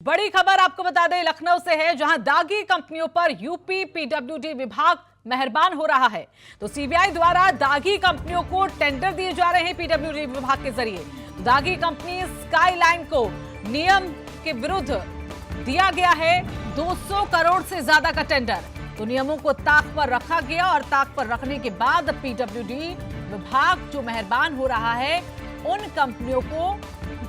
बड़ी खबर आपको बता दें लखनऊ से है, जहां दागी कंपनियों पर यूपी पीडब्ल्यूडी विभाग मेहरबान हो रहा है। तो सीबीआई द्वारा दागी कंपनियों को टेंडर दिए जा रहे हैं पीडब्ल्यूडी विभाग के जरिए। दागी कंपनी स्काईलाइन को नियम के विरुद्ध दिया गया है 200 करोड़ से ज्यादा का टेंडर। तो नियमों को ताक पर रखा गया और ताक पर रखने के बाद पीडब्ल्यूडी विभाग जो मेहरबान हो रहा है उन कंपनियों को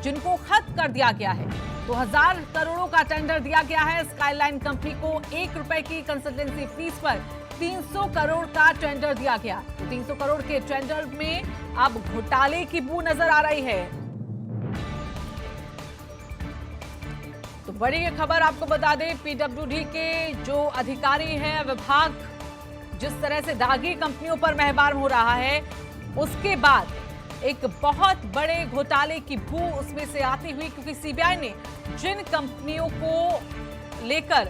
जिनको खत्म कर दिया गया है। 2000 करोड़ों का टेंडर दिया गया है। स्काईलाइन कंपनी को ₹1 की कंसल्टेंसी फीस पर 300 करोड़ का टेंडर दिया गया। तो 300 करोड़ के टेंडर में अब घोटाले की बू नजर आ रही है। तो बड़ी खबर आपको बता दें, पीडब्ल्यूडी के जो अधिकारी हैं, विभाग जिस तरह से दागी कंपनियों पर मेहरबान हो रहा है, उसके बाद एक बहुत बड़े घोटाले की बू उसमें से आती हुई, क्योंकि सीबीआई ने जिन कंपनियों को लेकर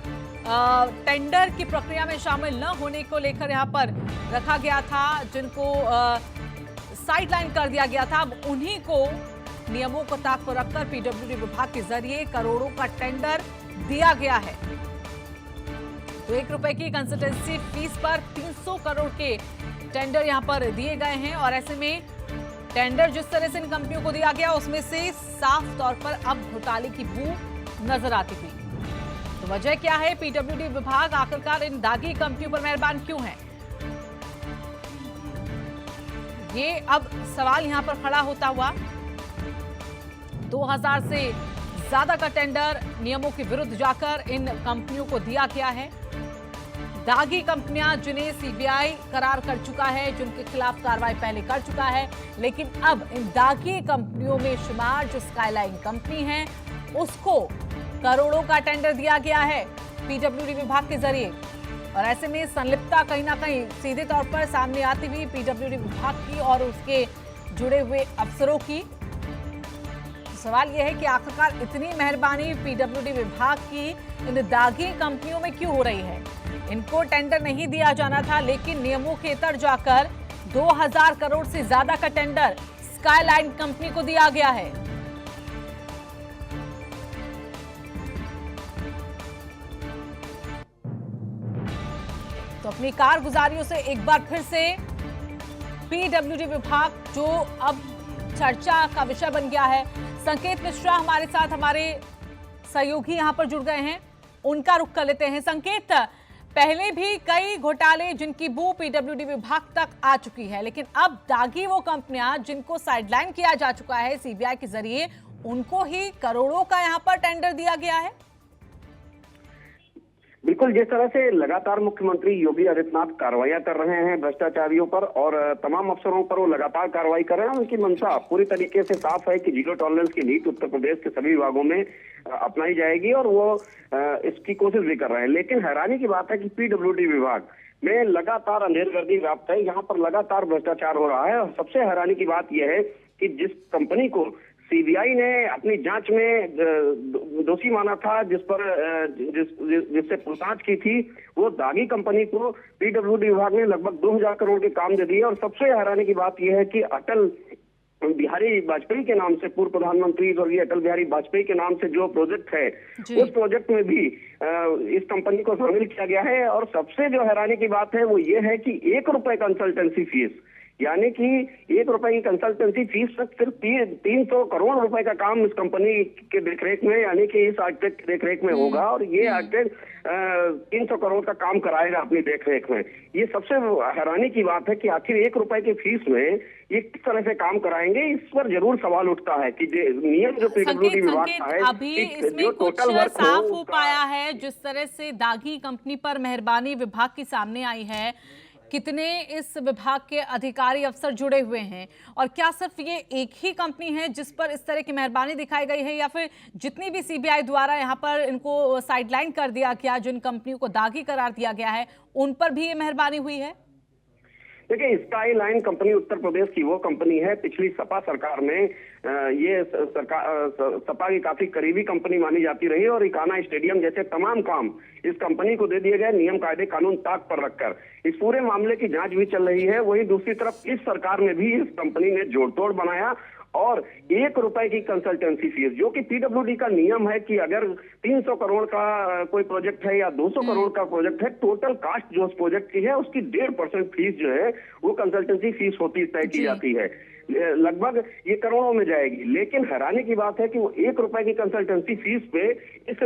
टेंडर की प्रक्रिया में शामिल न होने को लेकर यहां पर रखा गया था, जिनको साइडलाइन कर दिया गया था, अब उन्हीं को नियमों को ताक पर रखकर पीडब्ल्यूडी विभाग के जरिए करोड़ों का टेंडर दिया गया है। तो ₹1 की कंसल्टेंसी फीस पर 300 करोड़ के टेंडर यहां पर दिए गए हैं। और ऐसे में टेंडर जिस तरह से इन कंपनियों को दिया गया, उसमें से साफ तौर पर अब घोटाले की बू नजर आती थी। तो वजह क्या है, पीडब्ल्यूडी विभाग आखिरकार इन दागी कंपनियों पर मेहरबान क्यों है, ये अब सवाल यहां पर खड़ा होता हुआ। 2000 से ज्यादा का टेंडर नियमों के विरुद्ध जाकर इन कंपनियों को दिया गया है। दागी कंपनियां जिन्हें सीबीआई करार कर चुका है, जिनके खिलाफ कार्रवाई पहले कर चुका है, लेकिन अब इन दागी कंपनियों में शुमार जो स्काईलाइन कंपनी है, उसको करोड़ों का टेंडर दिया गया है पीडब्ल्यूडी विभाग के जरिए। और ऐसे में संलिप्तता कहीं ना कहीं सीधे तौर पर सामने आती हुई पीडब्ल्यूडी विभाग की और उसके जुड़े हुए अफसरों की। सवाल यह है कि आखिरकार इतनी मेहरबानी पीडब्ल्यूडी विभाग की इन दागी कंपनियों में क्यों हो रही है। इनको टेंडर नहीं दिया जाना था, लेकिन नियमों के तहत जाकर 2000 करोड़ से ज्यादा का टेंडर स्काईलाइन कंपनी को दिया गया है। तो अपनी कारगुजारियों से एक बार फिर से पीडब्ल्यूडी विभाग जो अब चर्चा का विषय बन गया है। संकेत मिश्रा हमारे साथ, हमारे सहयोगी यहां पर जुड़ गए हैं, उनका रुख कर लेते हैं। संकेत, पहले भी कई घोटाले जिनकी बू पीडब्ल्यूडी विभाग तक आ चुकी है, लेकिन अब दागी वो कंपनियां जिनको साइडलाइन किया जा चुका है सीबीआई के जरिए, उनको ही करोड़ों का यहां पर टेंडर दिया गया है। बिल्कुल, जिस तरह से लगातार मुख्यमंत्री योगी आदित्यनाथ कार्रवाइयां कर रहे हैं भ्रष्टाचारियों पर और तमाम अफसरों पर वो लगातार कार्रवाई कर रहे हैं, उनकी मंशा पूरी तरीके से साफ है कि जीरो टॉलरेंस की नीति उत्तर प्रदेश के सभी विभागों में अपनाई जाएगी और वो इसकी कोशिश भी कर रहे हैं। लेकिन हैरानी की बात है कि पीडब्ल्यूडी विभाग में लगातार अंधेरगर्दी व्याप्त है, यहाँ पर लगातार भ्रष्टाचार हो रहा है। और सबसे हैरानी की बात यह है कि जिस कंपनी को सीबीआई ने अपनी जांच में दोषी माना था, जिससे पूछताछ की थी, वो दागी कंपनी को पीडब्ल्यूडी विभाग ने लगभग 2000 करोड़ के काम दे दिए। और सबसे हैरानी की बात यह है कि अटल बिहारी वाजपेयी के नाम से, पूर्व प्रधानमंत्री स्वर्गीय अटल बिहारी वाजपेयी के नाम से जो प्रोजेक्ट है, उस प्रोजेक्ट में भी इस कंपनी को शामिल किया गया है। और सबसे जो हैरानी की बात है वो ये है कि ₹1 कंसल्टेंसी फीस, यानी कि ₹1 की कंसल्टेंसी फीस तक सिर्फ 300 करोड़ रुपए का काम इस कंपनी के देखरेख में, यानी कि इस आर्किटेक्ट के देखरेख में होगा। और ये आर्किटेक्ट 300 करोड़ का काम कराएगा अपनी देखरेख में। ये सबसे हैरानी की बात है कि आखिर ₹1 की फीस में ये किस तरह से काम कराएंगे। इस पर जरूर सवाल उठता है कि नियम जो पीडब्ल्यूडी विभाग का है, अभी इसमें कुछ साफ हो पाया है। जिस तरह से दागी कंपनी पर मेहरबानी विभाग की सामने आई है, कितने इस विभाग के अधिकारी अफसर जुड़े हुए हैं, और क्या सिर्फ ये एक ही कंपनी है जिस पर इस तरह की मेहरबानी दिखाई गई है, या फिर जितनी भी सीबीआई द्वारा यहाँ पर इनको साइडलाइन कर दिया गया, जिन कंपनियों को दागी करार दिया गया है, उन पर भी ये मेहरबानी हुई है? देखिए, स्काईलाइन कंपनी उत्तर प्रदेश की वो कंपनी है, पिछली सपा सरकार में ये सपा की काफी करीबी कंपनी मानी जाती रही और इकाना स्टेडियम जैसे तमाम काम इस कंपनी को दे दिए गए, नियम कायदे कानून ताक पर रखकर। इस पूरे मामले की जांच भी चल रही है। वही दूसरी तरफ इस सरकार में भी इस कंपनी ने जोड़ तोड़ बनाया और 1 रुपए की कंसल्टेंसी फीस, जो कि पीडब्ल्यूडी का नियम है कि अगर 300 करोड़ का कोई प्रोजेक्ट है या 200 करोड़ का प्रोजेक्ट है, टोटल कास्ट जो उस प्रोजेक्ट की है उसकी 1.5% फीस जो है वो कंसल्टेंसी फीस होती तय की जाती है। लगभग ये करोड़ों में जाएगी। लेकिन हैरानी की बात है कि वो 1 रुपए की कंसल्टेंसी फीस पे इस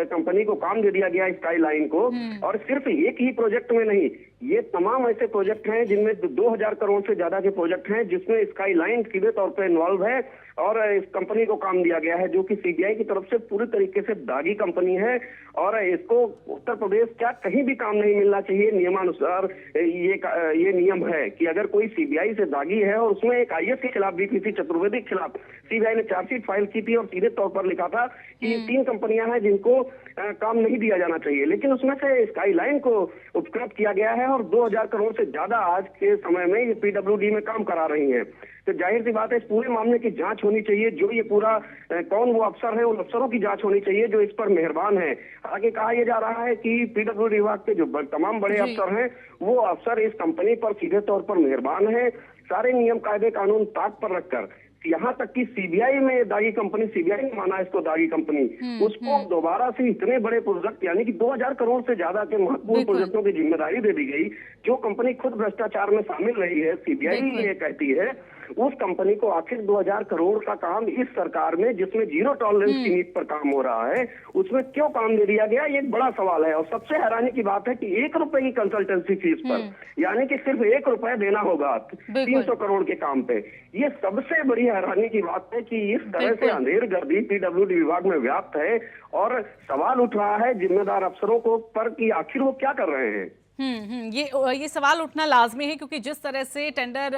कंपनी को काम दे दिया गया, स्काई लाइन को। और सिर्फ एक ही प्रोजेक्ट में नहीं, ये तमाम ऐसे प्रोजेक्ट हैं जिनमें 2000 करोड़ से ज्यादा के प्रोजेक्ट हैं जिसमें स्काई लाइन सीधे तौर पे इन्वॉल्व है और इस कंपनी को काम दिया गया है, जो कि सीबीआई की तरफ से पूरी तरीके से दागी कंपनी है। और इसको उत्तर प्रदेश क्या कहीं भी काम नहीं मिलना चाहिए। नियमानुसार ये नियम है कि अगर कोई सीबीआई से दागी है, और उसमें एक आईएएस के खिलाफ भी पीसी चतुर्वेदी के खिलाफ सीबीआई ने चार्जशीट फाइल की थी और सीधे तौर पर लिखा था कि ये 3 कंपनियां हैं जिनको काम नहीं दिया जाना चाहिए, लेकिन उसमें से स्काई लाइन को उपकृत किया गया है और 2000 करोड़ से ज्यादा आज के समय में ये पीडब्ल्यूडी में काम करा रही हैं। तो जाहिर सी बात है इस पूरे मामले की जांच होनी चाहिए। जो ये पूरा कौन वो अफसर है, उन अफसरों की जांच होनी चाहिए जो इस पर मेहरबान है। आगे कहा यह जा रहा है कि पीडब्ल्यूडी विभाग के जो तमाम बड़े अफसर हैं, वो अफसर इस कंपनी पर सीधे तौर पर मेहरबान है। सारे नियम कायदे कानून ताक पर रखकर, यहाँ तक कि सीबीआई में दागी कंपनी, सीबीआई ने माना इसको दागी कंपनी, उसको दोबारा से इतने बड़े प्रोजेक्ट यानी कि 2000 करोड़ से ज्यादा के महत्वपूर्ण प्रोजेक्टों की जिम्मेदारी दे दी गई। जो कंपनी खुद भ्रष्टाचार में शामिल रही है, सीबीआई ये कहती है, उस कंपनी को आखिर 2000 करोड़ का काम इस सरकार में, जिसमें जीरो टॉलरेंस की नीति पर काम हो रहा है, उसमें क्यों काम दे दिया गया? ये एक बड़ा सवाल है। और सबसे हैरानी की बात है कि 1 रुपए की कंसल्टेंसी फीस पर, यानी कि सिर्फ 1 रुपए देना होगा 300 करोड़ के काम पे। ये सबसे बड़ी हैरानी की बात है कि इस तरह से अंधेरगर्दी पीडब्ल्यूडी विभाग में व्याप्त है और सवाल उठ रहा है जिम्मेदार अफसरों को पर कि आखिर वो क्या कर रहे हैं। ये सवाल उठना लाजमी है, क्योंकि जिस तरह से टेंडर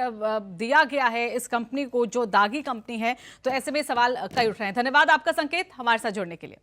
दिया गया है इस कंपनी को, जो दागी कंपनी है, तो ऐसे में सवाल कई उठ रहे हैं। धन्यवाद आपका संकेत, हमारे साथ जुड़ने के लिए।